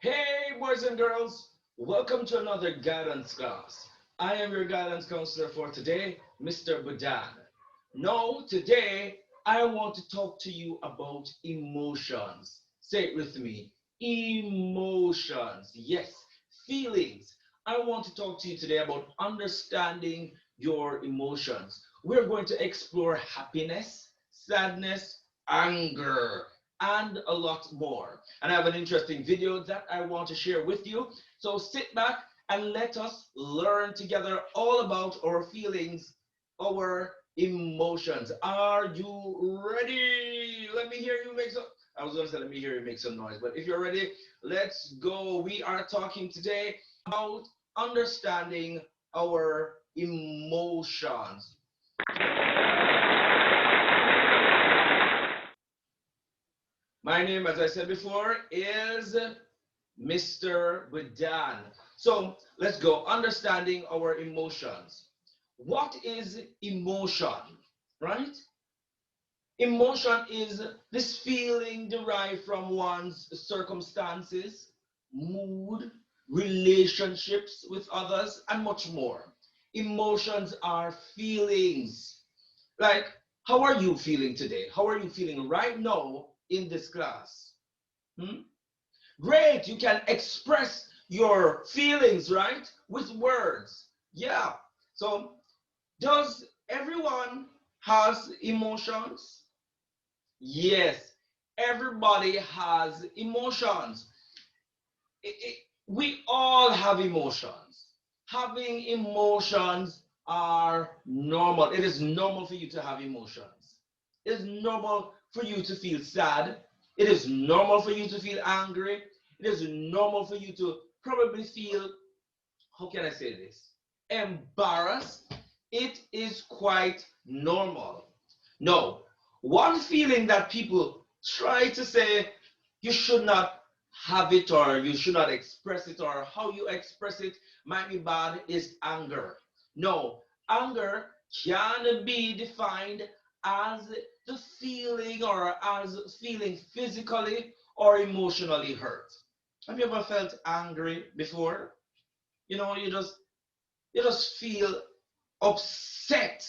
Hey, boys and girls, welcome to another guidance class. I am your guidance counselor for today, Mr. Budan. Now, today, I want to talk to you about emotions. Say it with me emotions. Yes, feelings. I want to talk to you today about understanding your emotions. We're going to explore happiness, sadness, anger, and a lot more. And I have an interesting video that I want to share with you. So sit back and let us learn together all about our feelings, our emotions. Are you ready? Let me hear you make some. I was going to say, let me hear you make some noise, but if you're ready, let's go. We are talking today about understanding our emotions. My name, as I said before, is Mr. Budan. So let's go. Understanding our emotions. What is emotion? Right? Emotion is this feeling derived from one's circumstances, mood, relationships with others, and much more. Emotions are feelings. Like, how are you feeling today? How are you feeling right now in this class? Hmm? Great, you can express your feelings, right? With words. Yeah. So, does everyone has emotions? Yes. Everybody has emotions. We all have emotions. Having emotions are normal. It is normal for you to have emotions. It is normal for you to feel sad. It is normal for you to feel angry. It is normal for you to probably feel, how can I say this? Embarrassed. It is quite normal. No, one feeling that people try to say you should not have it or you should not express it or how you express it might be bad is anger. No, anger can be defined as the feeling or as feeling physically or emotionally hurt. Have you ever felt angry before? You know, you just feel upset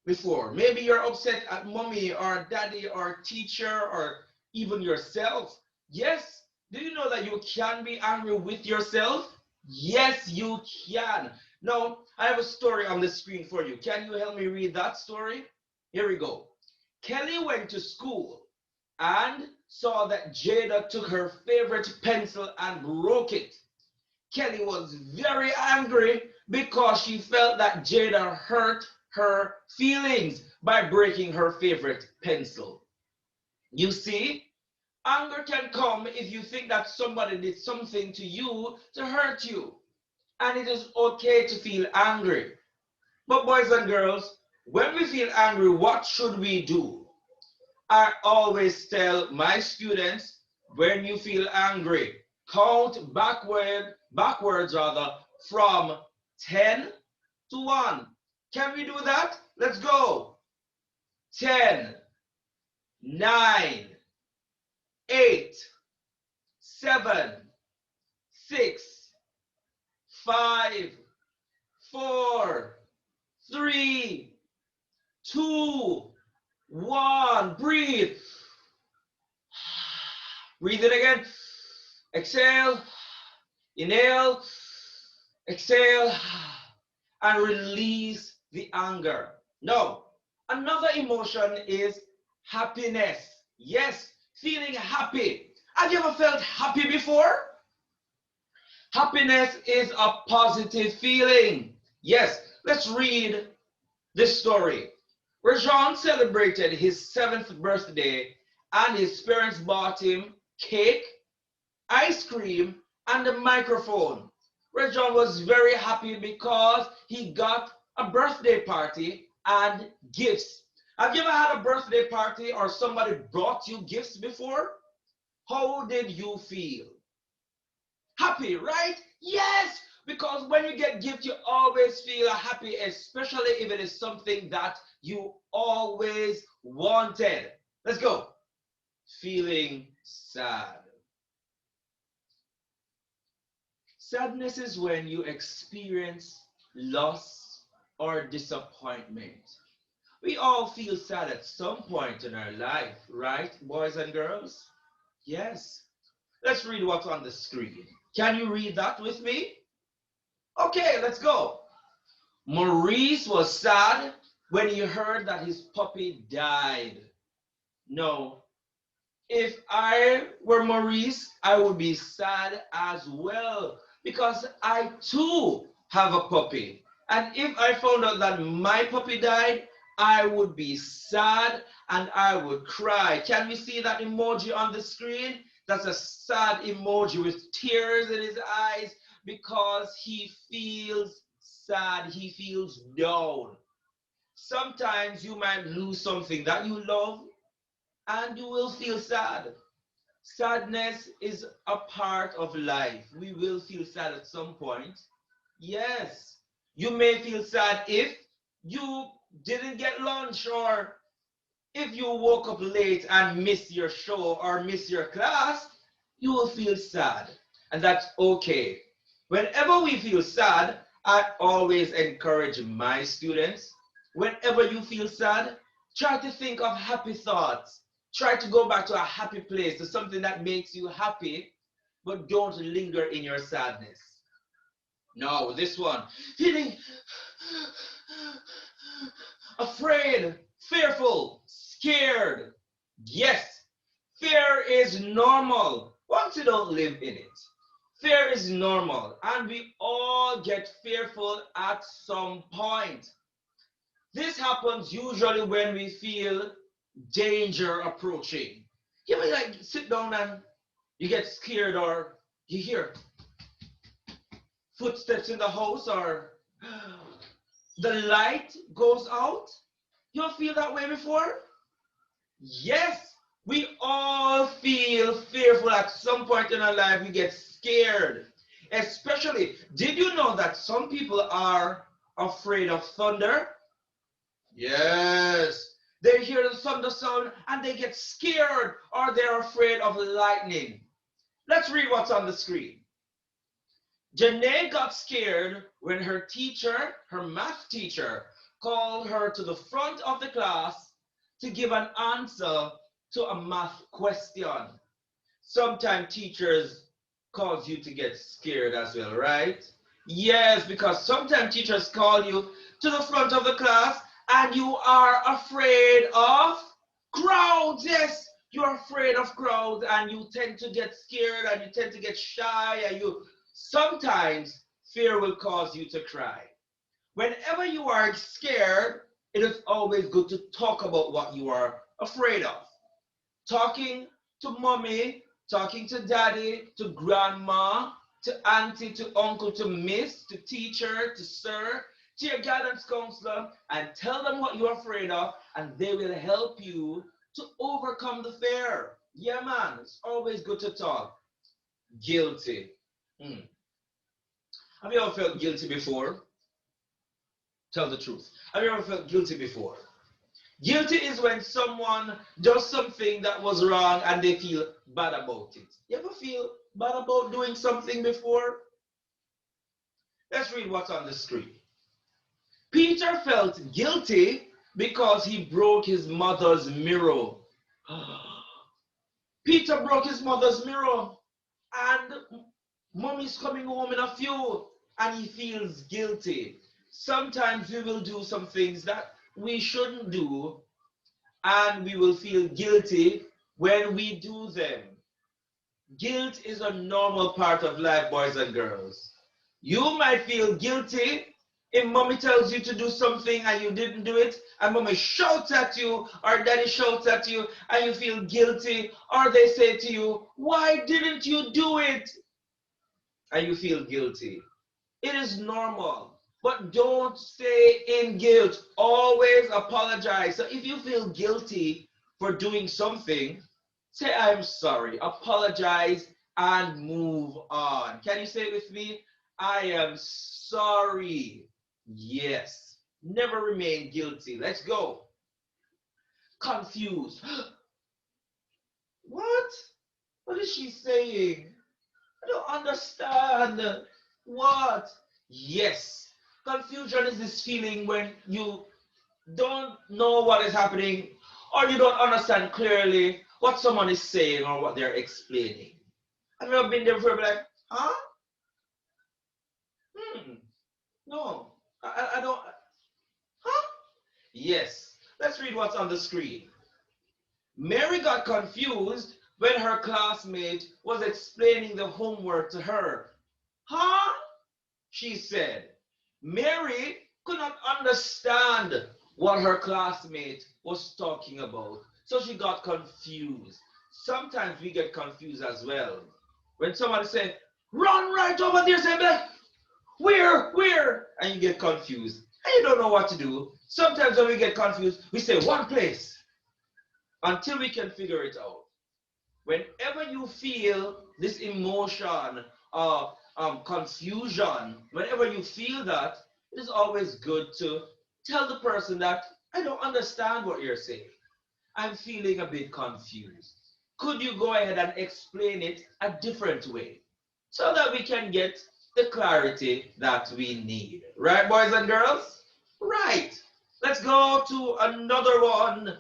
before. Maybe you're upset at mommy or daddy or teacher or even yourself. Yes. Do you know that you can be angry with yourself? Yes, you can. Now, I have a story on the screen for you. Can you help me read that story? Here we go. Kelly went to school and saw that Jada took her favorite pencil and broke it. Kelly was very angry because she felt that Jada hurt her feelings by breaking her favorite pencil. You see, anger can come if you think that somebody did something to you to hurt you. And it is okay to feel angry. But, boys and girls, when we feel angry, what should we do? I always tell my students, when you feel angry, count backwards rather, from 10 to 1. Can we do that? Let's go. 10, 9, 8, 7, 6, 5, 4, 3, 2, 1. Breathe. Breathe it again. Exhale. Inhale, exhale, and release the anger. No, another emotion is happiness. Yes, feeling happy. Have you ever felt happy before? Happiness is a positive feeling. Yes, let's read this story. Rajan celebrated his 7th birthday and his parents bought him cake, ice cream, and a microphone. Rajon was very happy because he got a birthday party and gifts. Have you ever had a birthday party or somebody brought you gifts before? How did you feel? Happy, right? Yes, because when you get gifts, you always feel happy, especially if it is something that you always wanted. Let's go. Feeling sad. Sadness is when you experience loss or disappointment. We all feel sad at some point in our life, right, boys and girls? Yes. Let's read what's on the screen. Can you read that with me? Okay, let's go. Maurice was sad when he heard that his puppy died. No, if I were Maurice, I would be sad as well because I too have a puppy. And if I found out that my puppy died, I would be sad and I would cry. Can we see that emoji on the screen? That's a sad emoji with tears in his eyes because he feels sad, he feels down. Sometimes you might lose something that you love and you will feel sad. Sadness is a part of life. We will feel sad at some point. Yes, you may feel sad if you didn't get lunch or if you woke up late and missed your show or missed your class, you will feel sad. And that's okay. Whenever we feel sad, I always encourage my students, whenever you feel sad, try to think of happy thoughts. Try to go back to a happy place, to something that makes you happy, but don't linger in your sadness. No, this one, feeling afraid, fearful, scared. Yes, fear is normal once you don't live in it. Fear is normal, and we all get fearful at some point. This happens usually when we feel danger approaching. You ever like sit down and you get scared or you hear footsteps in the house or the light goes out? You feel that way before? Yes, we all feel fearful at some point in our life. We get scared. Especially, did you know that some people are afraid of thunder? Yes. They hear the thunder sound and they get scared or they're afraid of lightning. Let's read what's on the screen. Janae got scared when her teacher, her math teacher, called her to the front of the class to give an answer to a math question. Sometimes teachers cause you to get scared as well, right? Yes, because sometimes teachers call you to the front of the class and you are afraid of crowds. Yes, you're afraid of crowds and you tend to get scared and you tend to get shy and you sometimes fear will cause you to cry. Whenever you are scared, it is always good to talk about what you are afraid of. Talking to mommy, talking to daddy, to grandma, to auntie, to uncle, to miss, to teacher, to sir, to your guidance counselor, and tell them what you're afraid of, and they will help you to overcome the fear. Yeah, man, it's always good to talk. Guilty. Hmm. Have you ever felt guilty before? Tell the truth. Have you ever felt guilty before? Guilty is when someone does something that was wrong and they feel bad about it. You ever feel bad about doing something before? Let's read what's on the screen. Peter felt guilty because he broke his mother's mirror. Peter broke his mother's mirror and mommy's coming home in a few and he feels guilty. Sometimes we will do some things that we shouldn't do and we will feel guilty when we do them. Guilt is a normal part of life, boys and girls. You might feel guilty if mommy tells you to do something and you didn't do it, and mommy shouts at you, or daddy shouts at you, and you feel guilty, or they say to you, why didn't you do it? And you feel guilty. It is normal, but don't stay in guilt. Always apologize. So if you feel guilty for doing something, say, I'm sorry, apologize, and move on. Can you say it with me? I am sorry. Yes. Never remain guilty. Let's go. Confused. What? What is she saying? I don't understand. What? Yes. Confusion is this feeling when you don't know what is happening or you don't understand clearly what someone is saying or what they're explaining. Have you ever been there before? Be like, huh? Hmm. No. I don't. Huh? Yes. Let's read what's on the screen. Mary got confused when her classmate was explaining the homework to her. Huh? She said. Mary could not understand what her classmate was talking about, so she got confused. Sometimes we get confused as well. When somebody says, run right over there, say, where? And you get confused. And you don't know what to do. Sometimes when we get confused, we say one place until we can figure it out. Whenever you feel this emotion of confusion, whenever you feel that, it is always good to tell the person that I don't understand what you're saying. I'm feeling a bit confused. Could you go ahead and explain it a different way so that we can get the clarity that we need? Right, boys and girls? Right. Let's go to another one.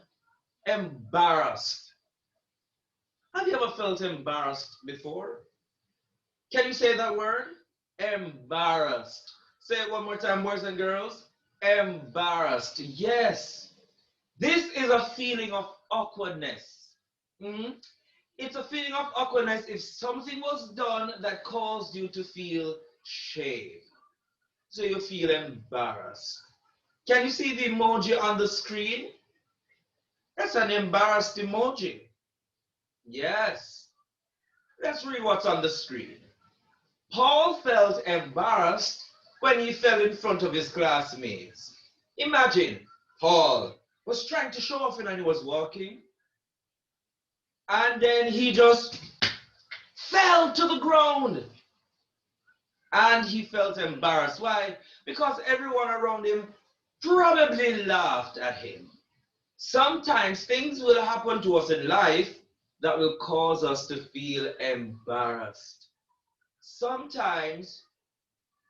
Embarrassed. Have you ever felt embarrassed before? Can you say that word? Embarrassed. Say it one more time, boys and girls. Embarrassed. Yes. This is a feeling of awkwardness. Mhm. It's a feeling of awkwardness if something was done that caused you to feel shame. So you feel embarrassed. Can you see the emoji on the screen? That's an embarrassed emoji. Yes. Let's read what's on the screen. Paul felt embarrassed when he fell in front of his classmates. Imagine, Paul was trying to show off and he was walking, and then he just fell to the ground. And he felt embarrassed. Why? Because everyone around him probably laughed at him. Sometimes things will happen to us in life that will cause us to feel embarrassed. Sometimes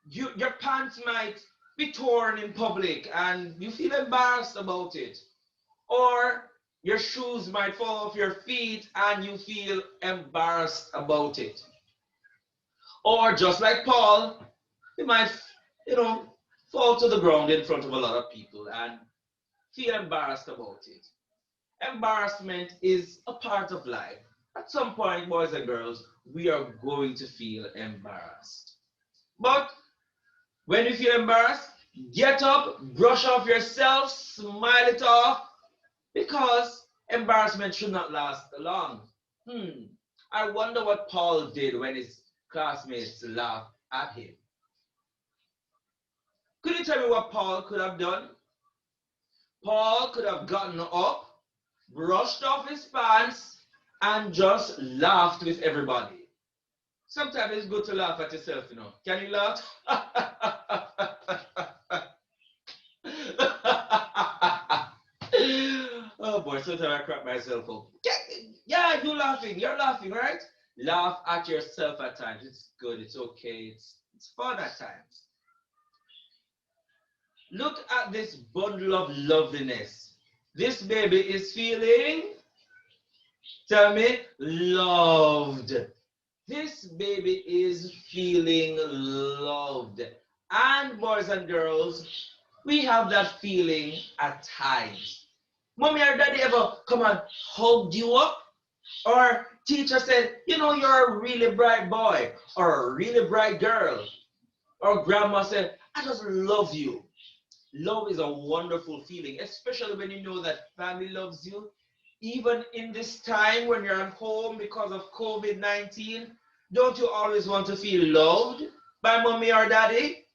your pants might be torn in public and you feel embarrassed about it. Or your shoes might fall off your feet and you feel embarrassed about it. Or just like Paul, you might, you know, fall to the ground in front of a lot of people and feel embarrassed about it. Embarrassment is a part of life. At some point, boys and girls, we are going to feel embarrassed. But when you feel embarrassed, get up, brush off yourself, smile it off, because embarrassment should not last long. Hmm. I wonder what Paul did when his classmates laughed at him. Could you tell me what Paul could have done? Paul could have gotten up, brushed off his pants, and just laughed with everybody. Sometimes it's good to laugh at yourself, you know. Can you laugh? Oh boy, sometimes I crack myself up. Yeah, you're laughing, right? Laugh at yourself at times. It's good, it's okay, it's fun at times. Look at this bundle of loveliness. This baby is feeling, tell me, loved. This baby is feeling loved. And boys and girls, we have that feeling at times. Mommy or daddy ever come and hold you up? Or teacher said, you know, you're a really bright boy or a really bright girl. Or grandma said, I just love you. Love is a wonderful feeling, especially when you know that family loves you. Even in this time when you're at home because of COVID-19, don't you always want to feel loved by mommy or daddy?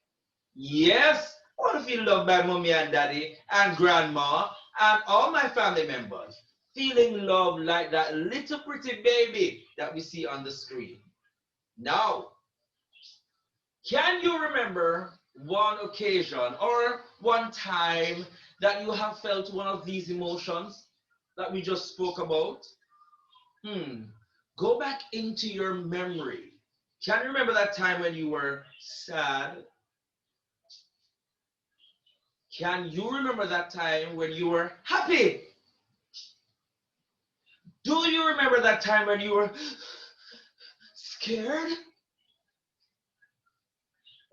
Yes, I want to feel loved by mommy and daddy and grandma and all my family members. Feeling loved like that little pretty baby that we see on the screen. Now, can you remember one occasion or one time that you have felt one of these emotions that we just spoke about? Hmm. Go back into your memory. Can you remember that time when you were sad? Can you remember that time when you were happy? Do you remember that time when you were scared?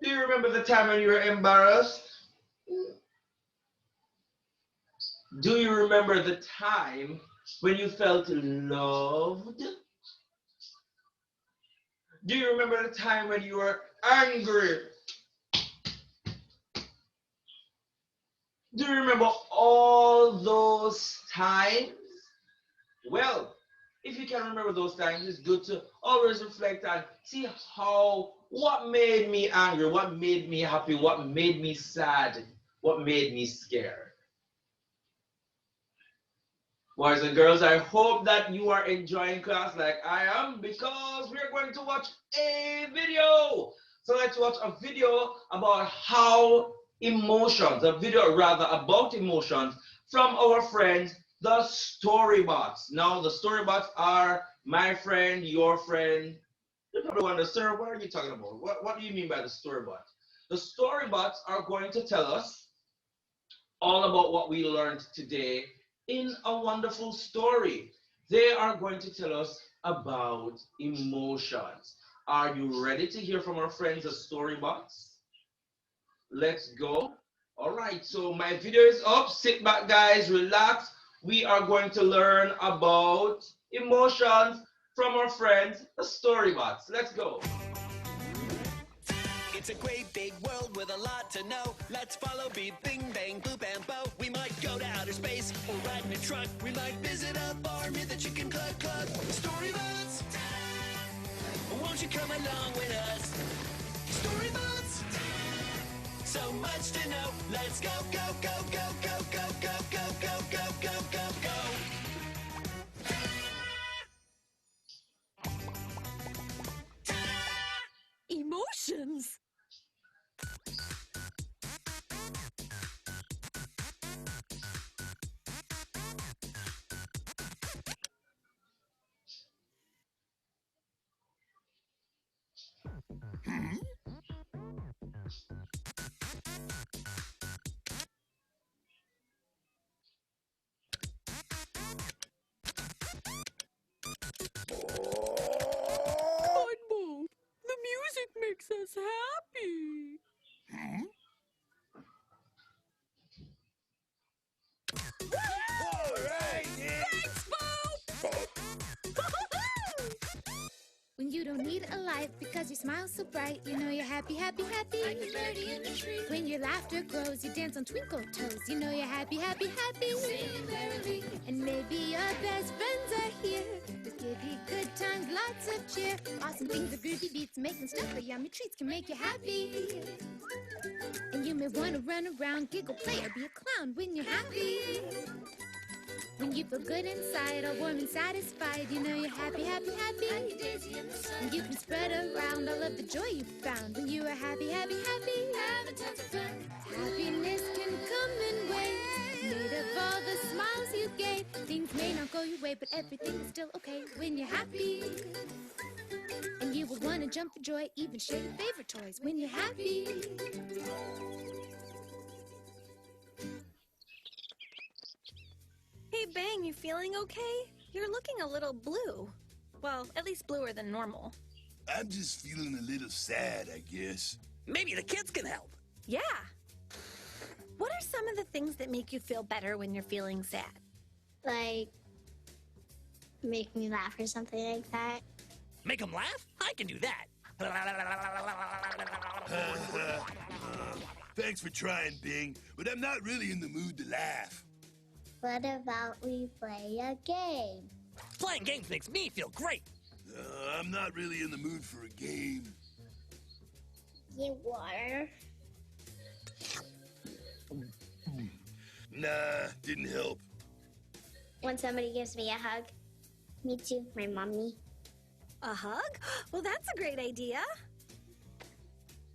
Do you remember the time when you were embarrassed? Do you remember the time when you felt loved? Do you remember the time when you were angry? Do you remember all those times? Well, if you can remember those times, it's good to always reflect and see what made me angry, what made me happy, what made me sad, what made me scared. Boys and girls, I hope that you are enjoying class like I am because we are going to watch a video. So let's watch a video about how emotions, a video rather about emotions from our friends, the Storybots. Now, the Storybots are my friend, your friend. You probably wonder, sir, what are you talking about? What do you mean by the Storybots? The Storybots are going to tell us all about what we learned today in a wonderful story. They are going to tell us about emotions. Are you ready to hear from our friends at Storybots? Let's go. All right, so my video is up. Sit back, guys, relax. We are going to learn about emotions from our friends, the Storybots. Let's go. It's a great big world with a lot to know. Let's follow Beep, Bing, Bang, Boop, and Bo. We might go to outer space or ride in a truck. We might visit a farm, hear the chicken cluck cluck. Storybots, won't you come along with us? Storybots, so much to know. Let's go, go, go, go, go, go, go, go, go, go, go, go, go. Emotions. But Bo, the music makes us happy. All right, yeah. Thanks, Bo! When you don't need a light because you smile so bright, you know you're happy, happy, happy. Like the birdie in the tree. When your laughter grows, you dance on twinkle toes, you know you're happy, happy, happy. Singing merrily. And maybe your best friends are here. Just give you good times, lots of cheer. Awesome things, the groovy beats, making stuff, but yummy treats can make you happy. And you may want to run around, giggle, play, or be a clown when you're happy. When you feel good inside, all warm and satisfied, you know you're happy, happy, happy. Like a daisy in the sun. And you can spread around all of the joy you found when you are happy, happy, happy. Having tons of fun. Happiness can come in waves, made of all the smiles you gave. Things may not go your way, but everything is still okay when you're happy. And you will want to jump for joy, even share your favorite toys when you're happy. Hey, Bang, you feeling okay? You're looking a little blue. Well, at least bluer than normal. I'm just feeling a little sad, I guess. Maybe the kids can help. Yeah. What are some of the things that make you feel better when you're feeling sad? Like, make me laugh or something like that. Make them laugh? I can do that. Thanks for trying, Bing, but I'm not really in the mood to laugh. What about we play a game? Playing games makes me feel great. I'm not really in the mood for a game. Get water. Nah, didn't help. When somebody gives me a hug. Me too, my mommy. A hug? Well, that's a great idea.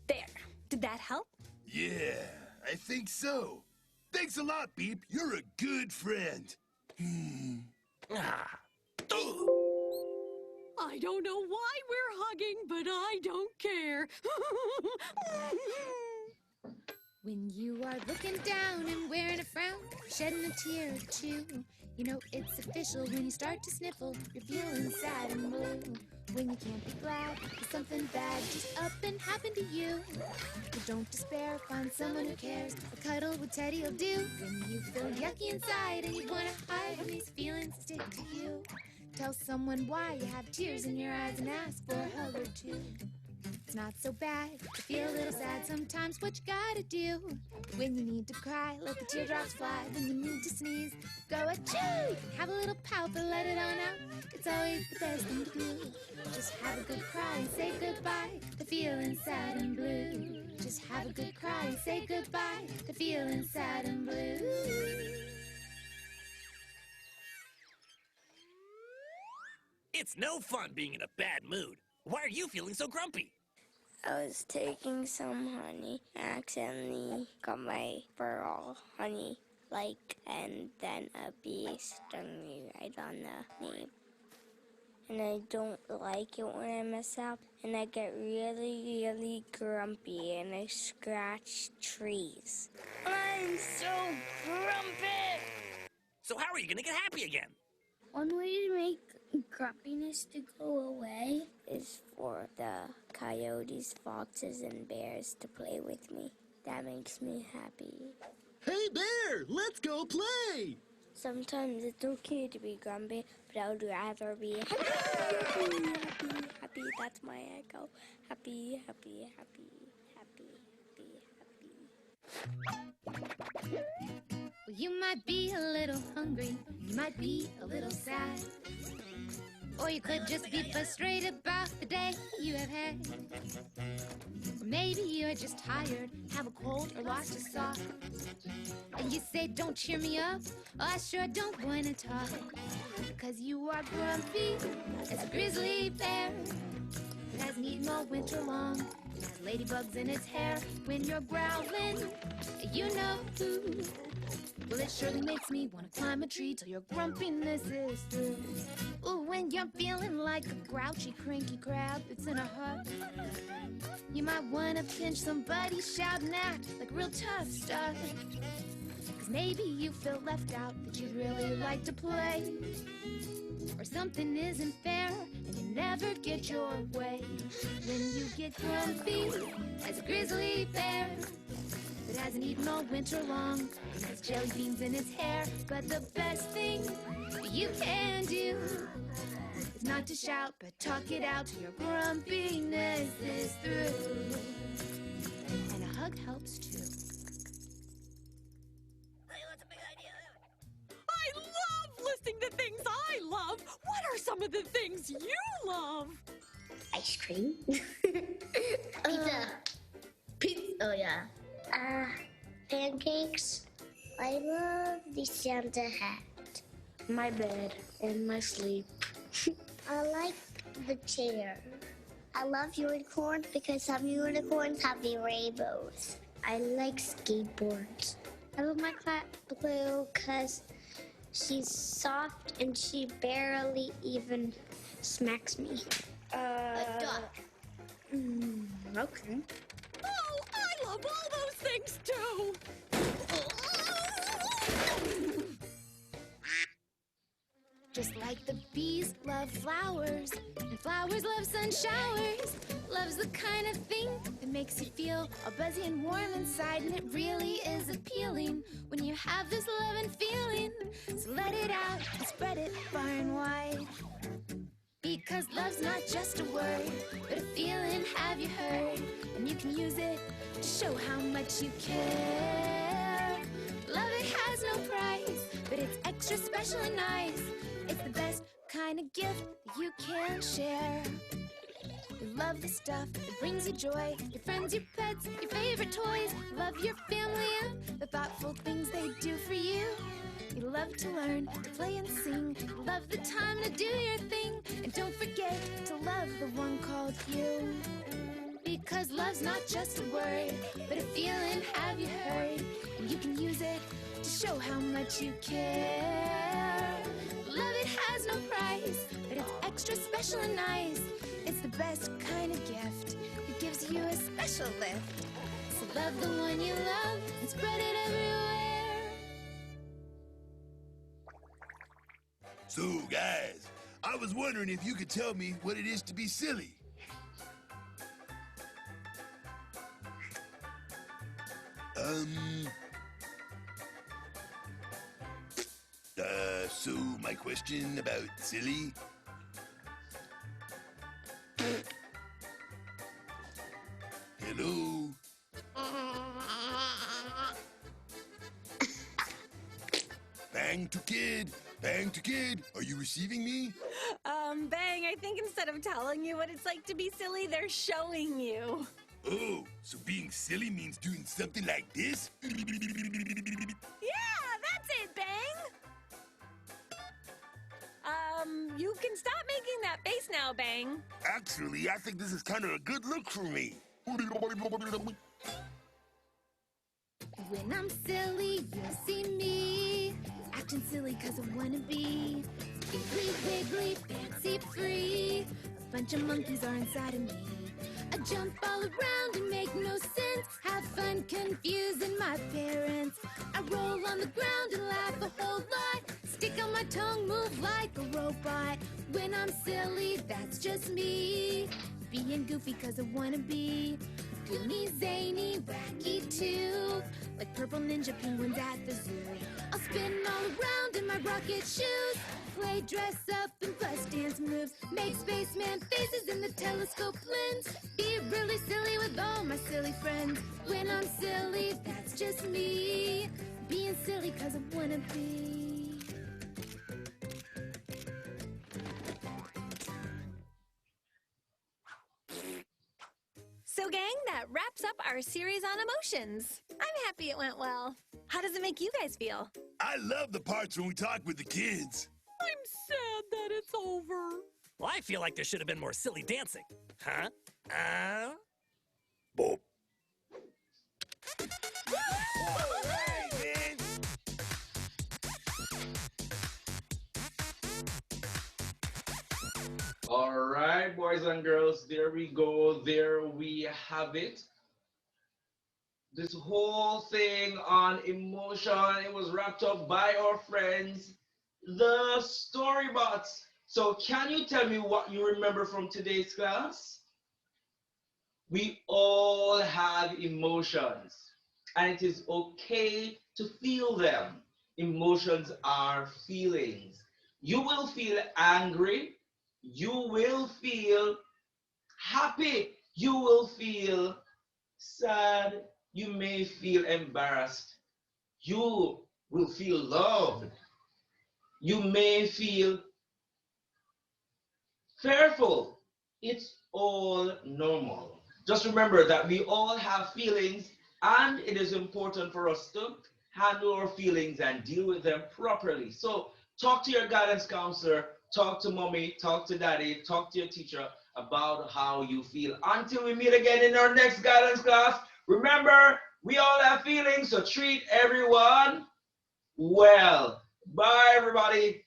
There. Did that help? Yeah, I think so. Thanks a lot, Beep. You're a good friend. Ah. I don't know why we're hugging, but I don't care. When you are looking down and wearing a frown, shedding a tear or two, you know it's official when you start to sniffle. You're feeling sad and blue. When you can't be glad, 'cause something bad just up and happened to you. But don't despair, find someone who cares. A cuddle with Teddy will do. When you feel yucky inside and you wanna hide when these feelings stick to you, tell someone why you have tears in your eyes and ask for a hug or two. It's not so bad to feel a little sad sometimes. What you gotta do when you need to cry, let the teardrops fly. When you need to sneeze, go achoo. Have a little pout, but let it on out. It's always the best thing to do. Just have a good cry and say goodbye to feeling sad and blue. Just have a good cry and say goodbye to feeling sad and blue. It's no fun being in a bad mood. Why are you feeling so grumpy? I was taking some honey and accidentally got my fur all honey, and then a bee stung me right on the nape. And I don't like it when I mess up, and I get really, really grumpy, and I scratch trees. I'm so grumpy! So how are you gonna get happy again? One way to make grumpiness to go away is for the coyotes, foxes, and bears to play with me. That makes me happy. Hey, Bear, let's go play! Sometimes it's okay to be grumpy, but I would rather be happy. That's my echo. Happy. Well, you might be a little hungry, you might be a little sad, or you could just be frustrated about the day you have had. Or maybe you're just tired, have a cold or lost a sock, and you say, don't cheer me up, oh, I sure don't want to talk. Cause you are grumpy as a grizzly bear that hasn't eaten all winter long, has ladybugs in its hair. When you're growling, you know who. Well, it surely makes me want to climb a tree till your grumpiness is through. Ooh, when you're feeling like a grouchy, cranky crab that's in a hut, you might want to pinch somebody, shout and act like real tough stuff. Cause maybe you feel left out, that you'd really like to play, or something isn't fair and you never get your way. When you get grumpy as a grizzly bear that hasn't eaten all winter long and has jelly beans in its hair. But the best thing you can do is not to shout, but talk it out till your grumpiness is through. And a hug helps too. I love listening to things I love. What are some of the things you love? Ice cream. Pizza. Oh, yeah. Pancakes. I love the Santa hat. My bed and my sleep. I like the chair. I love unicorns because some unicorns have the rainbows. I like skateboards. I love my cat Blue because she's soft and she barely even smacks me. A duck. Okay. Oh, I love all those things too. Just like the bees love flowers, and flowers love sun showers. Love's the kind of thing that makes you feel all buzzy and warm inside, and it really is appealing when you have this loving feeling. So let it out and spread it far and wide. Because love's not just a word, but a feeling, have you heard? And you can use it to show how much you care. Love, it has no price, but it's extra special and nice. It's the best kind of gift that you can share. You love the stuff that brings you joy, your friends, your pets, your favorite toys. Love your family and the thoughtful things they do for you. You love to learn, to play and sing. You love the time to do your thing. And don't forget to love the one called you. Because love's not just a word, but a feeling, have you heard? And you can use it to show how much you care. Love, it has no price, but it's extra extra special and nice. It's the best kind of gift that gives you a special lift. So love the one you love and spread it everywhere. So, guys, I was wondering if you could tell me what it is to be silly. So my question about silly? Hello? Bang to kid, are you receiving me? Bang, I think instead of telling you what it's like to be silly, they're showing you. Oh, so being silly means doing something like this? Yeah, that's it, Bang! You can stop making that face now, Bang. Actually, I think this is kind of a good look for me. When I'm silly, you'll see me acting silly cause I wanna be giggly, wiggly, fancy free. A bunch of monkeys are inside of me. I jump all around and make no sense. Have fun confusing my parents. I roll on the ground and laugh a whole lot. Stick on my tongue, move like a robot. When I'm silly, that's just me. Being goofy cause I wanna be goony, zany, wacky too. Like purple ninja penguins at the zoo. I'll spin all around in my rocket shoes. Play dress up and bust dance moves. Make spaceman faces in the telescope lens. Be really silly with all my silly friends. When I'm silly, that's just me. Being silly cause I wanna be. So, gang, that wraps up our series on emotions. I'm happy it went well. How does it make you guys feel? I love the parts when we talk with the kids. I'm sad that it's over. Well, I feel like there should have been more silly dancing. Huh? Boop. All right, boys and girls, there we go. There we have it. This whole thing on emotion, it was wrapped up by our friends, the Storybots. So can you tell me what you remember from today's class? We all have emotions, and it is okay to feel them. Emotions are feelings. You will feel angry. You will feel happy. You will feel sad. You may feel embarrassed. You will feel loved. You may feel fearful. It's all normal. Just remember that we all have feelings, and it is important for us to handle our feelings and deal with them properly. So talk to your guidance counselor, talk to mommy, talk to daddy, talk to your teacher about how you feel. Until we meet again in our next guidance class, remember, we all have feelings, so treat everyone well. Bye, everybody.